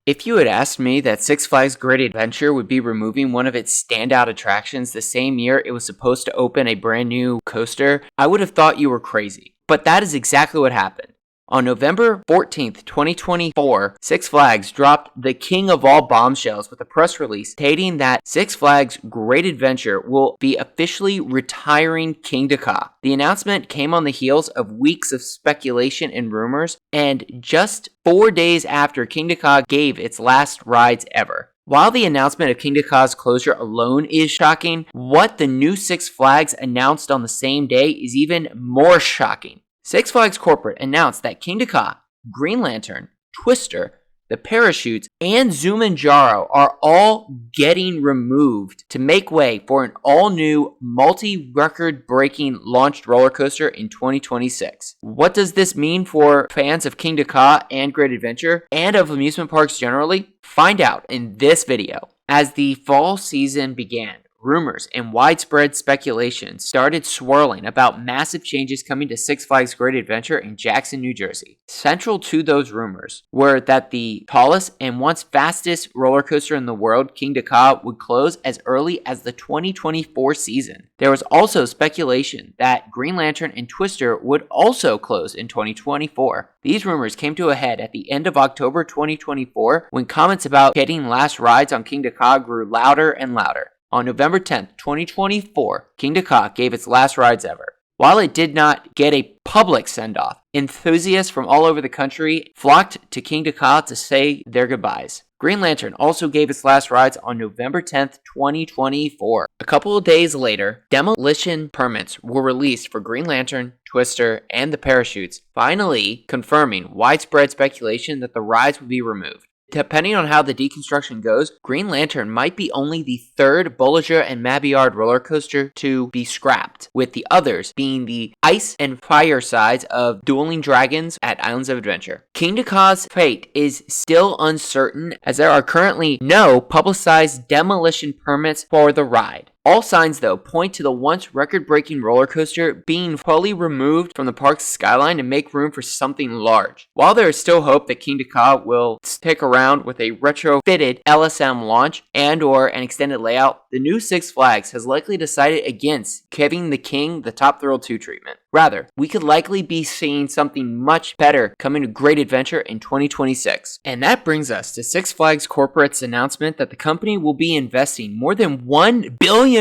If you had asked me that Six Flags Great Adventure would be removing one of its standout attractions the same year it was supposed to open a brand new coaster, I would have thought you were crazy. But that is exactly what happened. On November 14th, 2024, Six Flags dropped the king of all bombshells with a press release stating that Six Flags Great Adventure will be officially retiring Kingda Ka. The announcement came on the heels of weeks of speculation and rumors, and just 4 days after Kingda Ka gave its last rides ever. While the announcement of Kingda Ka's closure alone is shocking, what the new Six Flags announced on the same day is even more shocking. Six Flags Corporate announced that Kingda Ka, Green Lantern, Twister, the Parachutes, and Zumanjaro are all getting removed to make way for an all-new, multi-record-breaking launched roller coaster in 2026. What does this mean for fans of Kingda Ka and Great Adventure, and of amusement parks generally? Find out in this video. As the fall season began, rumors and widespread speculation started swirling about massive changes coming to Six Flags Great Adventure in Jackson, New Jersey. Central to those rumors were that the tallest and once fastest roller coaster in the world, Kingda Ka, would close as early as the 2024 season. There was also speculation that Green Lantern and Twister would also close in 2024. These rumors came to a head at the end of October 2024 when comments about getting last rides on Kingda Ka grew louder and louder. On November 10th, 2024, Kingda Ka gave its last rides ever. While it did not get a public send-off, enthusiasts from all over the country flocked to Kingda Ka to say their goodbyes. Green Lantern also gave its last rides on November 10th, 2024. A couple of days later, demolition permits were released for Green Lantern, Twister, and the Parachutes, finally confirming widespread speculation that the rides would be removed. Depending on how the deconstruction goes, Green Lantern might be only the third Bolliger and Mabillard roller coaster to be scrapped, with the others being the ice and fire sides of Dueling Dragons at Islands of Adventure. Kingda Ka's fate is still uncertain, as there are currently no publicized demolition permits for the ride. All signs, though, point to the once record-breaking roller coaster being fully removed from the park's skyline to make room for something large. While there is still hope that Kingda Ka will stick around with a retrofitted LSM launch and/or an extended layout, the new Six Flags has likely decided against giving the King the Top Thrill 2 treatment. Rather, we could likely be seeing something much better coming to Great Adventure in 2026. And that brings us to Six Flags Corporate's announcement that the company will be investing more than $1 billion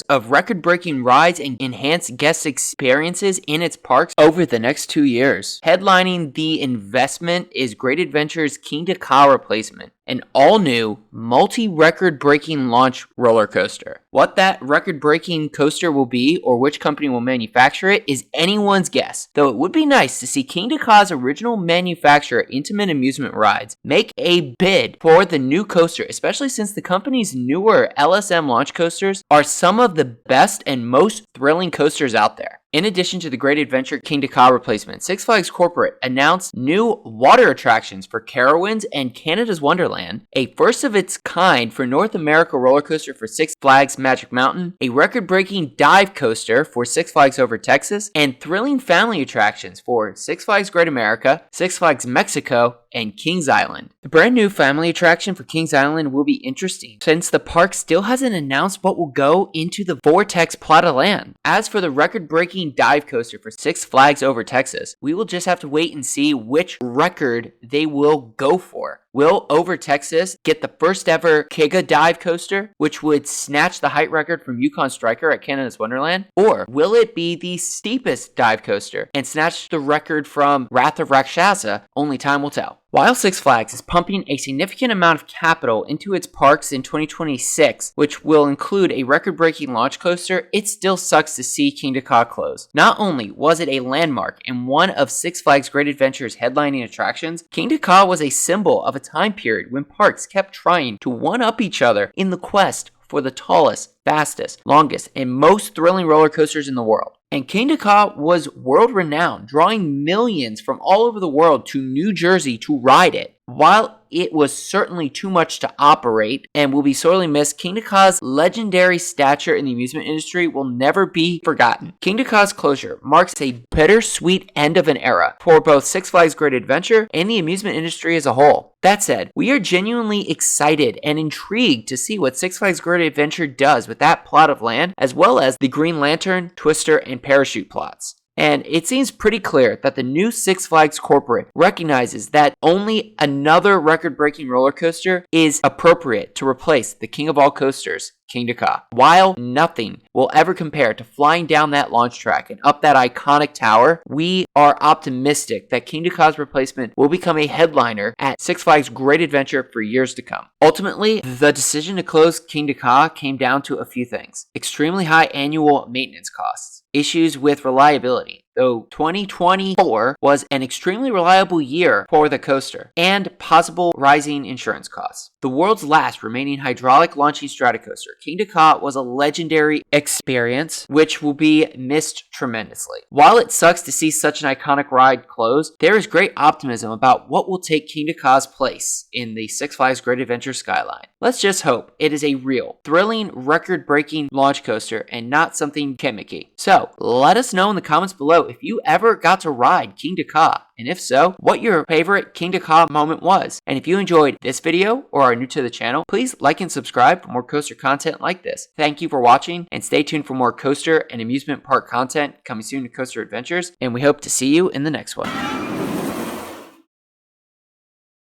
of record-breaking rides and enhanced guest experiences in its parks over the next 2 years. Headlining the investment is Great Adventure's Kingda Ka replacement, an all-new, multi-record-breaking launch roller coaster. What that record-breaking coaster will be, or which company will manufacture it, is anyone's guess, though it would be nice to see Kingda Ka's original manufacturer, Intamin Amusement Rides, make a bid for the new coaster, especially since the company's newer LSM launch coasters are some of the best and most thrilling coasters out there. In addition to the Great Adventure Kingda Ka replacement, Six Flags Corporate announced new water attractions for Carowinds and Canada's Wonderland, a first of its kind for North America roller coaster for Six Flags Magic Mountain, a record-breaking dive coaster for Six Flags Over Texas, and thrilling family attractions for Six Flags Great America, Six Flags Mexico, and Kings Island. The brand new family attraction for Kings Island will be interesting, since the park still hasn't announced what will go into the Vortex plot of land. As for the record-breaking dive coaster for Six Flags Over Texas, we will just have to wait and see which record they will go for. Will Over Texas get the first ever Kega dive coaster, which would snatch the height record from Yukon Striker at Canada's Wonderland? Or will it be the steepest dive coaster and snatch the record from Wrath of Rakshasa? Only time will tell. While Six Flags is pumping a significant amount of capital into its parks in 2026, which will include a record-breaking launch coaster, it still sucks to see Kingda Ka close. Not only was it a landmark and one of Six Flags Great Adventure's headlining attractions, Kingda Ka was a symbol of a time period when parks kept trying to one-up each other in the quest for the tallest, fastest, longest, and most thrilling roller coasters in the world. And Kingda Ka was world-renowned, drawing millions from all over the world to New Jersey to ride it. While it was certainly too much to operate and will be sorely missed, Kingda Ka's legendary stature in the amusement industry will never be forgotten. Kingda Ka's closure marks a bittersweet end of an era for both Six Flags Great Adventure and the amusement industry as a whole. That said, we are genuinely excited and intrigued to see what Six Flags Great Adventure does with that plot of land, as well as the Green Lantern, Twister, and Parachute plots. And it seems pretty clear that the new Six Flags corporate recognizes that only another record-breaking roller coaster is appropriate to replace the king of all coasters, Kingda Ka. While nothing will ever compare to flying down that launch track and up that iconic tower, we are optimistic that Kingda Ka's replacement will become a headliner at Six Flags Great Adventure for years to come. Ultimately, the decision to close Kingda Ka came down to a few things: extremely high annual maintenance costs, issues with reliability, though 2024 was an extremely reliable year for the coaster, and possible rising insurance costs. The world's last remaining hydraulic launching stratocoaster, Kingda Ka was a legendary experience which will be missed tremendously. While it sucks to see such an iconic ride close, there is great optimism about what will take Kingda Ka's place in the Six Flags Great Adventure skyline. Let's just hope it is a real, thrilling, record-breaking launch coaster and not something gimmicky. So, let us know in the comments below if you ever got to ride Kingda Ka, and if so, what your favorite Kingda Ka moment was. And if you enjoyed this video or are new to the channel, please like and subscribe for more coaster content like this. Thank you for watching, and stay tuned for more coaster and amusement park content coming soon to Coaster Adventures, and we hope to see you in the next one.